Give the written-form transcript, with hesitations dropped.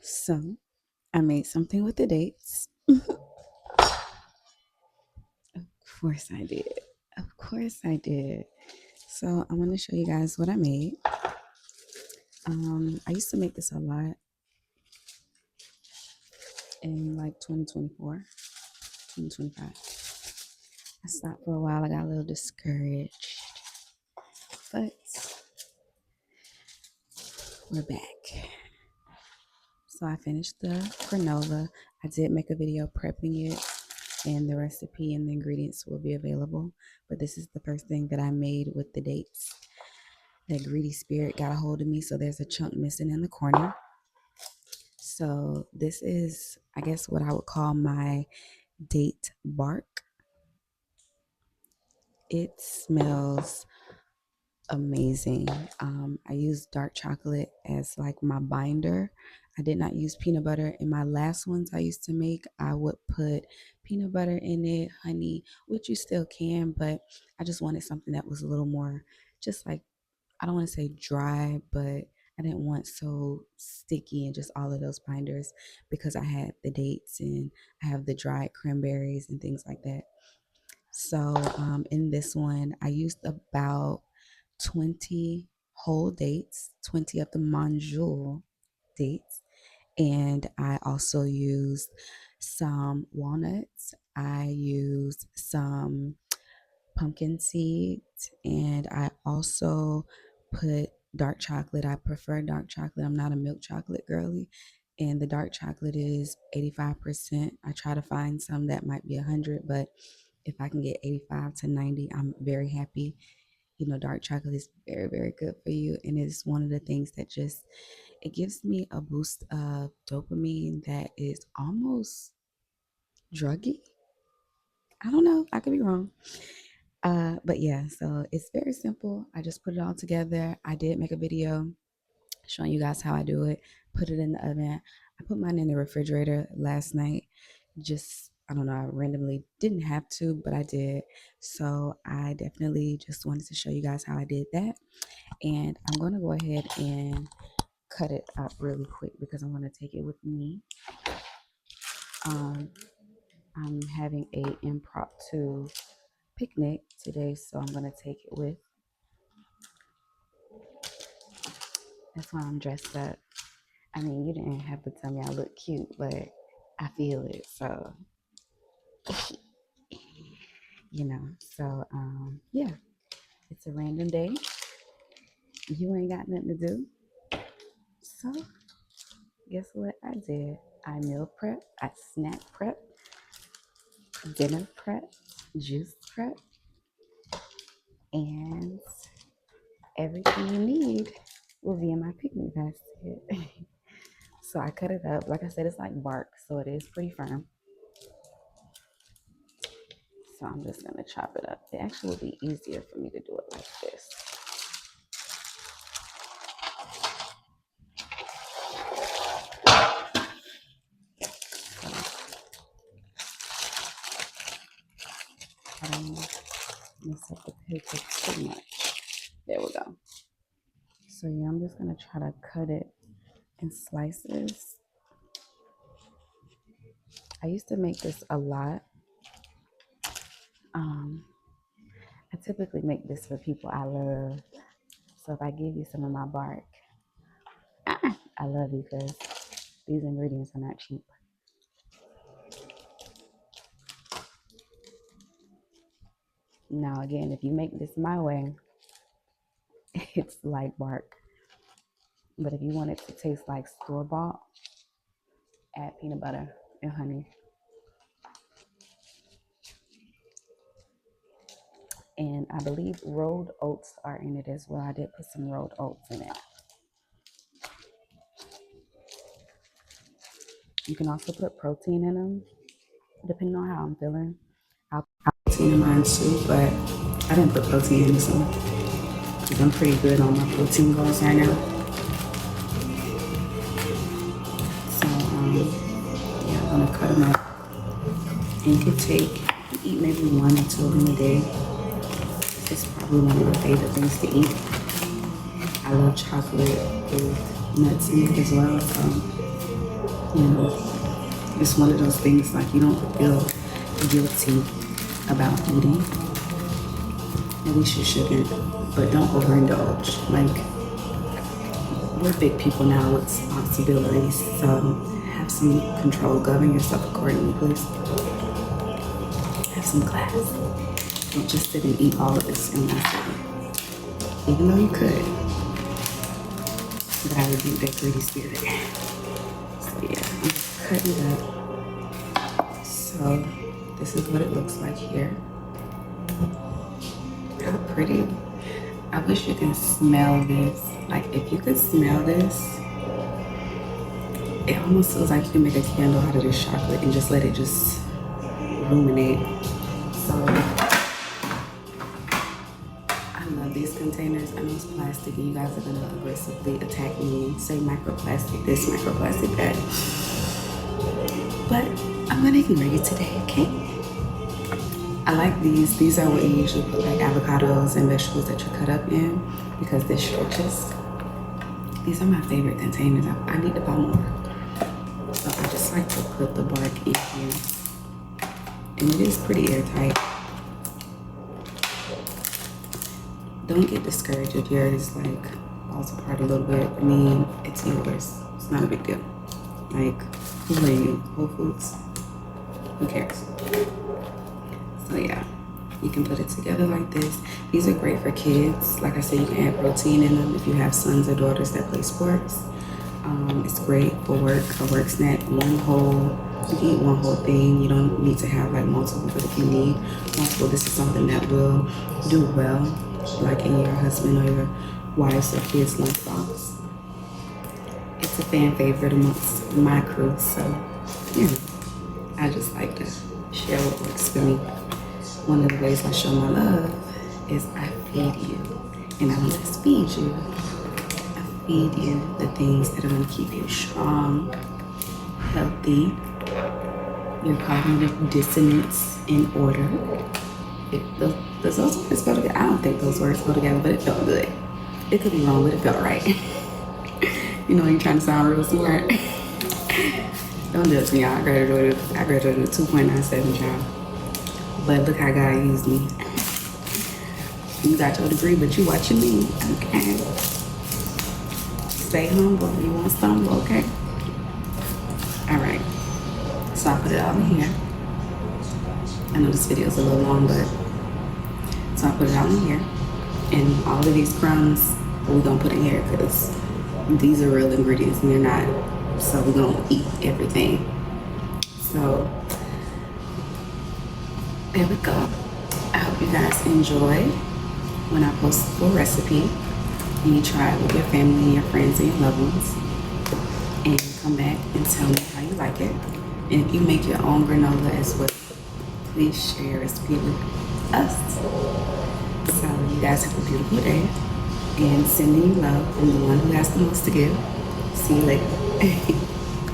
So I made something with the dates. Of course I did. Of course I did. So I'm going to show you guys what I made. I used to make this a lot in like 2024, 2025. I stopped for a while. I got a little discouraged, but we're back. So I finished the granola. I did make a video prepping it, and the recipe and the ingredients will be available. But this is the first thing that I made with the dates. That greedy spirit got a hold of me, so there's a chunk missing in the corner. So this is, I guess, what I would call my date bark. It smells amazing. I used dark chocolate as like my binder. I did not use peanut butter. In my last ones I used to make, I would put peanut butter in it, honey, which you still can, but I just wanted something that was a little more just like, I don't want to say dry, but I didn't want so sticky and just all of those binders because I had the dates and I have the dried cranberries and things like that. So in this one, I used about 20 whole dates, 20 of the Monjol dates, and I also used some walnuts. I used some pumpkin seeds, and I also put dark chocolate. I prefer dark chocolate. I'm not a milk chocolate girly, and the dark chocolate is 85%. I try to find some that might be 100, but if I can get 85 to 90, I'm very happy. You know, dark chocolate is very, very good for you, and it's one of the things that just it gives me a boost of dopamine that is almost druggy. I don't know. I could be wrong. But yeah, so it's very simple. I just put it all together. I did make a video showing you guys how I do it. Put it in the oven. I put mine in the refrigerator last night. Just, I don't know, I randomly didn't have to, but I did. So I definitely just wanted to show you guys how I did that. And I'm going to go ahead and cut it up really quick because I want to take it with me. Um, I'm having a impromptu picnic today, so I'm going to take it with. That's why I'm dressed up. I mean, you didn't have to tell me I look cute, but I feel it. So, yeah, it's a random day. You ain't got nothing to do. So, guess what I did? I meal prep, I snack prep, dinner prep, juice prep, and everything you need will be in my picnic basket. So I cut it up. Like I said, it's like bark, so it is pretty firm. So I'm just gonna chop it up. It actually would be easier for me to do it like this. I don't mess up the paper too much. There we go. So yeah, I'm just gonna try to cut it in slices. I used to make this a lot. Um, I typically make this for people I love. So if I give you some of my bark, I love you because these ingredients are not cheap. Now again, if you make this my way, it's like bark. But if you want it to taste like store-bought, add peanut butter and honey. And I believe rolled oats are in it as well. I did put some rolled oats in it. You can also put protein in them, depending on how I'm feeling. I'll put protein in mine too, but I didn't put protein in this one because I'm pretty good on my protein goals right now. So, yeah, I'm gonna cut them up. And you could eat maybe one or two of them a day. It's probably one of my favorite things to eat. I love chocolate with nuts in it as well. So You know, it's one of those things like you don't feel guilty about eating. At least you shouldn't, but don't overindulge. Like, we're big people now with responsibilities, so have some control. Govern yourself accordingly, please. Have some class. Don't just sit and eat all of this in one sitting. Even though you could, but I rebuke that greedy spirit. So yeah, I'm just cutting it up. So this is what it looks like here. How pretty. I wish you can smell this. Like, if you could smell this, it almost feels like you can make a candle out of this chocolate and just let it just ruminate. So I love these containers. I know it's plastic and you guys are gonna aggressively attack me and say microplastic this, microplastic that. But I'm gonna ignore you today, okay? I like these. These are what you usually put like avocados and vegetables that you cut up in because this stretches. These are my favorite containers. I need to buy more. So I just like to put the bark in here. And it is pretty airtight. Don't get discouraged if yours like falls apart a little bit. I mean, it's yours. It's not a big deal. Like, who are you? Whole Foods? Who cares? So yeah, you can put it together like this. These are great for kids. Like I said, you can add protein in them if you have sons or daughters that play sports. It's great for work, a work snack. You can eat one whole thing. You don't need to have like multiple, but if you need multiple, this is something that will do well, like in your husband or your wife's or kids' lunchbox. It's a fan favorite amongst my crew, so yeah, I just like to share what works for me. One of the ways I show my love is I feed you. And I don't just feed you, I feed you the things that are going to keep you strong, healthy, your cognitive dissonance in order. Does those words go together? I don't think those words go together, but it felt good. It could be wrong, but it felt right. You know, you're trying to sound real smart. Don't judge me, y'all. I graduated with 2.97, child. But look how God used me. You got your degree, but you watching me. Okay. Stay humble. You won't stumble, okay? Alright. So I put it all in here. I know this video is a little long, but so I put it all in here. And all of these crumbs we're gonna put in here because these are real ingredients and they're not. So we're gonna eat everything. So there we go. I hope you guys enjoy when I post a full recipe and you try it with your family and your friends and your loved ones and come back and tell me how you like it. And if you make your own granola as well, please share your recipe with us. So you guys have a beautiful day and sending you love from the one who has the most to give. See you later.